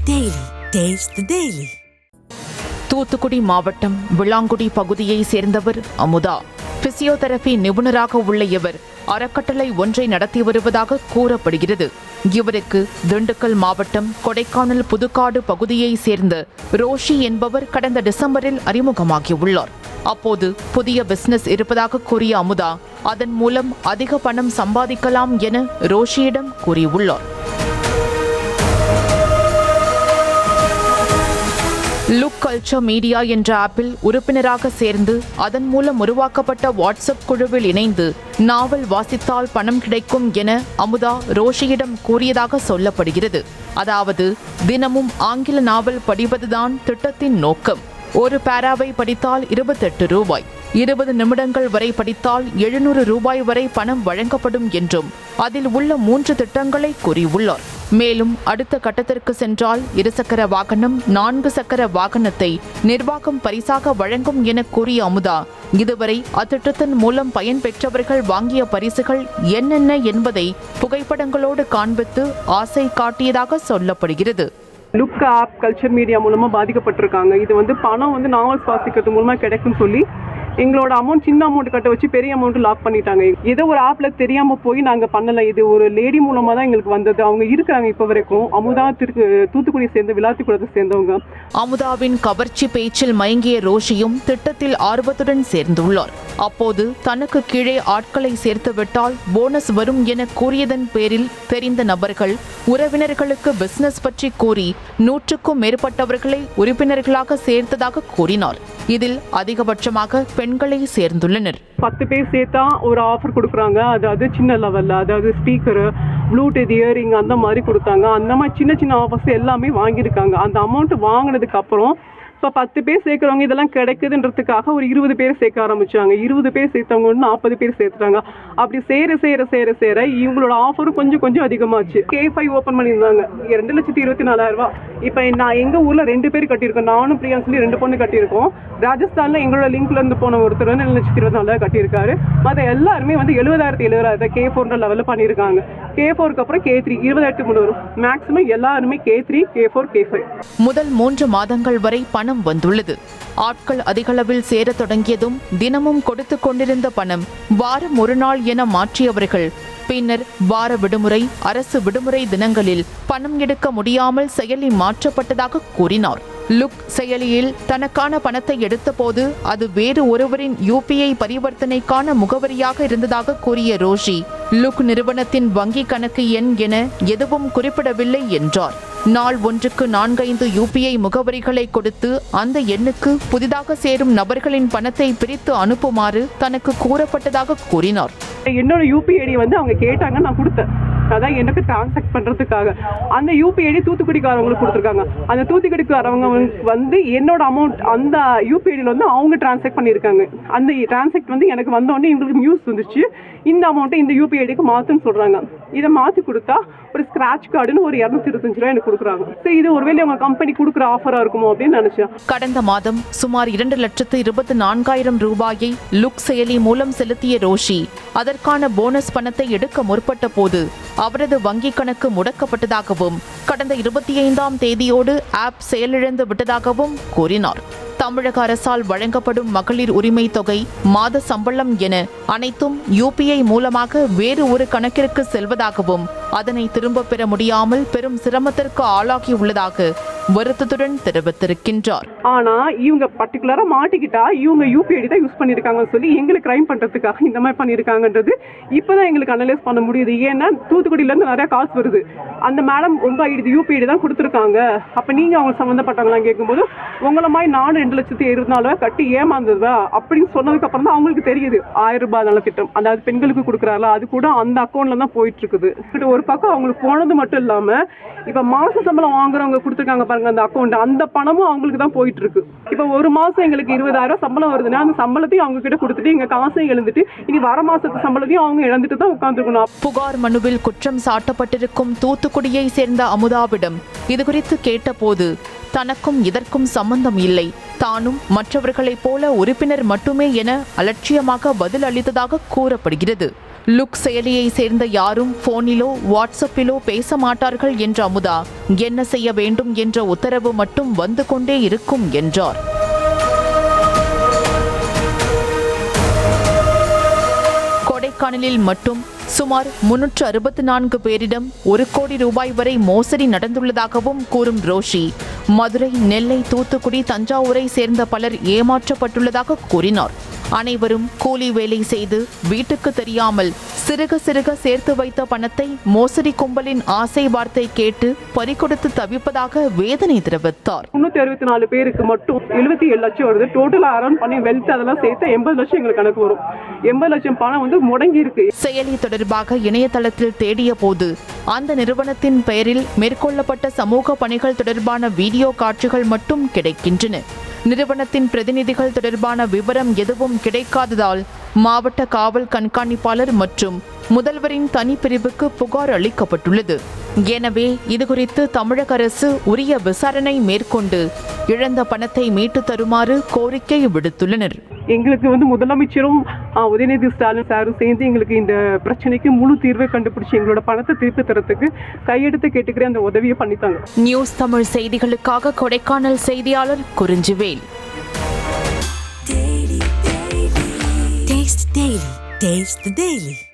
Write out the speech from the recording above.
Daily. Taste the Daily. Thoothukudi மாவட்டம் விளாங்குடி பகுதியை சேர்ந்தவர் அமுதா. பிசியோதெரபி நிபுணராக உள்ள இவர் அறக்கட்டளை ஒன்றை நடத்தி வருவதாக கூறப்படுகிறது. இவருக்கு திண்டுக்கல் மாவட்டம் கொடைக்கானல் புதுக்காடு பகுதியை சேர்ந்த ரோஷி என்பவர் கடந்த டிசம்பரில் அறிமுகமாகியுள்ளார். அப்போது புதிய பிசினஸ் இருப்பதாக கூறிய அமுதா அதன் மூலம் அதிக பணம் சம்பாதிக்கலாம் என ரோஷியிடம் கூறியுள்ளார். லுக் கல்ச்சர் மீடியா என்ற ஆப்பில் உறுப்பினராக சேர்ந்து அதன் மூலம் உருவாக்கப்பட்ட வாட்ஸ்அப் குழுவில் இணைந்து நாவல் வாசித்தால் பணம் கிடைக்கும் என அமுதா ரோஷியிடம் கூறியதாக சொல்லப்படுகிறது. அதாவது தினமும் ஆங்கில நாவல் படிப்பதுதான் திட்டத்தின் நோக்கம். ஒரு பேராவை படித்தால் 28 ரூபாய், 20 நிமிடங்கள் வரை படித்தால் 700 ரூபாய் வரை பணம் வழங்கப்படும் என்றும் அதில் உள்ள 3 திட்டங்களை கூறியுள்ளார். மேலும் அடுத்த கட்டத்திற்கு சென்றால் 2 சக்கர வாகனம், 4 சக்கர வாகனத்தை நிர்வாகம் பரிசாக வழங்கும் என கூறிய அமுதா இதுவரை அத்திட்டத்தின் மூலம் பயன்பெற்றவர்கள் வாங்கிய பரிசுகள் என்னென்ன என்பதை புகைப்படங்களோடு காண்பித்து ஆசை காட்டியதாக சொல்லப்படுகிறது. லுக் ஆப் கல்ச்சர் மீடியா மூலமாக பாதிக்கப்பட்டிருக்காங்க. இது பணம் நாவல்ஸ் வாசிக்கிறது மூலமாக கிடைக்கும்னு சொல்லி எங்களோட அமௌண்ட் சின்ன அமௌண்ட் கட்ட வச்சு பெரிய அமௌண்ட் லாக் பண்ணிட்டாங்க. ஏதோ ஒரு ஆப்ல தெரியாம போய் நாங்கள் பண்ணல. இது ஒரு லேடி மூலமா தான் எங்களுக்கு வந்தது. அவங்க இருக்கிறாங்க இப்போ வரைக்கும். அமுதா தூத்துக்குடி சேர்ந்த விளாத்திக்குளத்தை சேர்ந்தவங்க. அமுதாவின் கவர்ச்சி பேச்சில் மயங்கிய ரோஷியும் திட்டத்தில் ஆர்வத்துடன் சேர்ந்துள்ளார். அப்போது தனக்கு கீழே ஆட்களை சேர்த்து விட்டால் போனஸ் வரும் என கூறியதன் பேரில் தெரிந்த நபர்கள் உறவினர்களுக்கு பிசினஸ் பற்றி கூறி 100க்கும் மேற்பட்டவர்களை உறுப்பினர்களாக சேர்த்ததாக கூறினார். இதில் அதிகபட்சமாக பெண்களை சேர்ந்துள்ளனர். 10 பேர் சேர்த்தா ஒரு ஆஃபர் கொடுக்குறாங்க. அதாவது சின்ன லெவலில், அதாவது ஸ்பீக்கரு, ப்ளூடூத் இயரிங் அந்த மாதிரி கொடுத்தாங்க. அந்த மாதிரி சின்ன சின்ன ஆஃபர்ஸ் எல்லாமே வாங்கியிருக்காங்க. அந்த அமௌண்ட் வாங்கினதுக்கு அப்புறம் இப்போ 10 பேர் சேர்க்குறவங்க இதெல்லாம் கிடைக்குதுன்றதுக்காக ஒரு 20 பேர் சேர்க்க ஆரம்பிச்சாங்க. 20 பேர் சேர்த்தவங்க 40 பேர் சேர்த்துட்டாங்க. அப்படி சேர இவங்களோட ஆஃபரும் கொஞ்சம் அதிகமாச்சு. K5 ஓப்பன் பண்ணியிருந்தாங்க 2,24,000 இப்போ நான் எங்கள் ஊரில் 2 பேர் கட்டியிருக்கோம். நானும் பிரியான்னு சொல்லி 2 பொண்ணு கட்டியிருக்கோம். ராஜஸ்தானில் எங்களோட லிங்க்ல இருந்து போன ஒருத்தர் 2,24,000 கட்டியிருக்காரு. மற்ற எல்லாருமே 70,000 K4 லெவலில் பண்ணியிருக்காங்க. K4க்கு அப்புறம் K3 28,300 வரும். மேக்ஸிமம் எல்லாருமே K3, K4, K5. முதல் 3 மாதங்கள் வரை பணம் வந்துள்ளது. ஆட்கள் அதிகளவில் சேர தொடங்கியதும் தினமும் கொடுத்து கொண்டிருந்த பணம் வாரம் ஒரு நாள் என மாற்றியவர்கள் பின்னர் வார விடுமுறை, அரசு விடுமுறை தினங்களில் பணம் எடுக்க முடியாமல் செயலி மாற்றப்பட்டதாக கூறினார். லுக் செயலியில் தனக்கான பணத்தை எடுத்தபோது அது வேறு ஒருவரின் UPI பரிவர்த்தனைக்கான முகவரியாக இருந்ததாக கூறிய ரோஷி லுக் நிறுவனத்தின் வங்கி கணக்கு எண் என எதுவும் குறிப்பிடவில்லை என்றார். நாள் ஒன்றுக்கு 4-5 UPI முகவரிகளை கொடுத்து அந்த எண்ணுக்கு புதிதாக சேரும் நபர்களின் பணத்தை பிரித்து அனுப்புமாறு தனக்கு கூறப்பட்டதாக கூறினார். என்னோட UPI ஐடி அவங்க கேட்டாங்க, நான் கொடுத்தேன். அதான் எனக்கு டிரான்சாக்ட் பண்ணுறதுக்காக அந்த UPI ஐடி தூத்துக்குடிக்காரவங்களுக்கு கொடுத்துருக்காங்க. அந்த தூத்துக்குடிக்காரவங்க என்னோட அமௌண்ட் அந்த UPI ஐடியில் அவங்க டிரான்சாக்ட் பண்ணியிருக்காங்க. அந்த டிரான்சாக்ட் எனக்கு வந்தோடனே இவங்களுக்கு நியூஸ் வந்துச்சு, இந்த அமௌண்ட்டை இந்த UPI ஐடிக்கு மாற்றுன்னு சொல்கிறாங்க. இதை மாற்றி கொடுத்தா ஒரு ஸ்கிராட்ச் கார்டுன்னு ஒரு 225 ரூபாய் எனக்கு கொடுக்குறாங்க. சரி, இது ஒருவேளை அவங்க கம்பெனி கொடுக்குற ஆஃபராக இருக்குமோ அப்படின்னு நினச்சேன். கடந்த மாதம் சுமார் 2,24,000 ரூபாயை லுக் செயலி மூலம் செலுத்திய ரோஷி அதற்கான போனஸ் பணத்தை எடுக்க முற்பட்ட போது அவரது வங்கி கணக்கு முடக்கப்பட்டதாகவும் கடந்த 25ஆம் தேதியோடு ஆப் செயலிழந்து விட்டதாகவும் கூறினார். தமிழக அரசால் வழங்கப்படும் மகளிர் உரிமை தொகை, மாத சம்பளம் என அனைத்தும் UPI மூலமாக வேறு ஒரு கணக்கிற்கு செல்வதாகவும் அதனை திரும்ப பெற முடியாமல் பெரும் சிரமத்திற்கு ஆளாகியுள்ளதாக வருத்தத்துடன் தெரிவித்திருக்கின்றார். ஆனா இவங்க பர்டிகுலரா மாட்டிக்கிட்டா இவங்க UPI ஐடி தான் யூஸ் பண்ணிருக்காங்கன்னு சொல்லி எங்களை கிரைம் பண்றதுக்காக இந்த மாதிரி பண்ணிருக்காங்கன்றது இப்பதான் எங்களுக்கு அனலைஸ் பண்ண முடியுது. ஏன்னா தூத்துக்குடியில இருந்து நிறைய காசு வருது. அந்த மேடம் உங்க UPI ஐடி தான் கொடுத்துருக்காங்க, அப்ப நீங்க அவங்க சம்பந்தப்பட்டவங்களாம் கேட்கும்போது உங்களை மாதிரி நானும் 2,24,000 கட்டி ஏமாந்ததா அப்படின்னு சொன்னதுக்கு அப்புறம் தான் அவங்களுக்கு தெரியுது 1000 ரூபாய் நலத்திட்டம், அதாவது பெண்களுக்கு கொடுக்குறாங்களா, அது கூட அந்த அக்கௌண்ட்ல தான் போயிட்டு இருக்குது. ஒரு பக்கம் அவங்களுக்கு போனது மட்டும் இல்லாம இப்ப மாச சம்பளம் வாங்குறவங்க கொடுத்துருக்காங்க பாருங்க அந்த அக்கௌண்ட், அந்த பணமும் அவங்களுக்கு தான் போயிட்டு இருக்கு. இப்ப ஒரு மாசம் எங்களுக்கு 20,000 சம்பளம் வருதுன்னா அந்த சம்பளத்தையும் அவங்க கிட்ட கொடுத்துட்டு எங்க காசையும் எழுந்துட்டு இனி வர மாசத்து சம்பளத்தையும் அவங்க இழந்துட்டு தான் உட்கார்ந்துருக்கணும். புகார் மனுவில் குற்றம் சாட்டப்பட்டிருக்கும் தூத்துக்குடியை சேர்ந்த அமுதாவிடம் இதுகுறித்து கேட்டபோது தனக்கும் இதற்கும் சம்பந்தம் இல்லை, தானும் மற்றவர்களைப் போல உறுப்பினர் மட்டுமே என அலட்சியமாக பதில் அளித்ததாக கூறப்படுகிறது. லுக் செயலியை சேர்ந்த யாரும் போனிலோ வாட்ஸ்அப்பிலோ பேச மாட்டார்கள் என்ற அமுதா என்ன செய்ய வேண்டும் என்ற உத்தரவு மட்டும் வந்து கொண்டே இருக்கும் என்றார். கொடைக்கானலில் மட்டும் சுமார் 364 பேரிடம் 1 கோடி ரூபாய் வரை மோசடி நடந்துள்ளதாகவும் கூறும் ரோஷி, மதுரை, நெல்லை, தூத்துக்குடி, தஞ்சாவூரை சேர்ந்த பலர் ஏமாற்றப்பட்டுள்ளதாக கூறினார். அனைவரும் கூலி வேலை செய்து வீட்டுக்கு தெரியாமல் சிறுக சிறுக சேர்த்து வைத்த பணத்தை மோசடி கும்பலின் ஆசை வார்த்தை கேட்டு பறிகொடுத்து தவிப்பதாக வேதனை தெரிவித்தார். 364 பேருக்கு மட்டும் 77 லட்சம் வருது. டோட்டலா அரௌண்ட் பண்ணி வெல்த் அதெல்லாம் சேர்த்து 80 லட்சம் எங்களுக்கு கணக்கு வரும். 80 லட்சம் பணம் வந்து முடங்கி இருக்கு. செயலி தொடர்பாக இணையதளத்தில் தேடிய போது அந்த நிறுவனத்தின் பெயரில் மேற்கொள்ளப்பட்ட சமூக பணிகள் தொடர்பான வீடியோ காட்சிகள் மட்டும் கிடைக்கின்றன. நிறுவனத்தின் பிரதிநிதிகள் தொடர்பான விவரம் எதுவும் கிடைக்காததால் மாவட்ட காவல் கண்காணிப்பாளர் மற்றும் முதல்வரின் தனிப்பிரிவுக்கு புகார் அளிக்கப்பட்டுள்ளது. எனவே இதுகுறித்து தமிழக அரசு உரிய விசாரணை மேற்கொண்டு இழந்த பணத்தை மீட்டு தருமாறு கோரிக்கை விடுத்துள்ளனர். எங்களுக்கு வந்து முதலமைச்சரும் உதயநிதி ஸ்டாலின் சாரும் சேர்ந்து எங்களுக்கு இந்த பிரச்சனைக்கு முழு தீர்வை கண்டுபிடிச்சு எங்களோட பணத்தை திருப்பி தரத்துக்கு கையெடுத்து கேட்டுக்கிற அந்த உதவியை பண்ணித்தாங்க. நியூஸ் தமிழ் செய்திகளுக்காக கொடைக்கானல் செய்தியாளர் குறிஞ்சிவேல். Taste the Daily.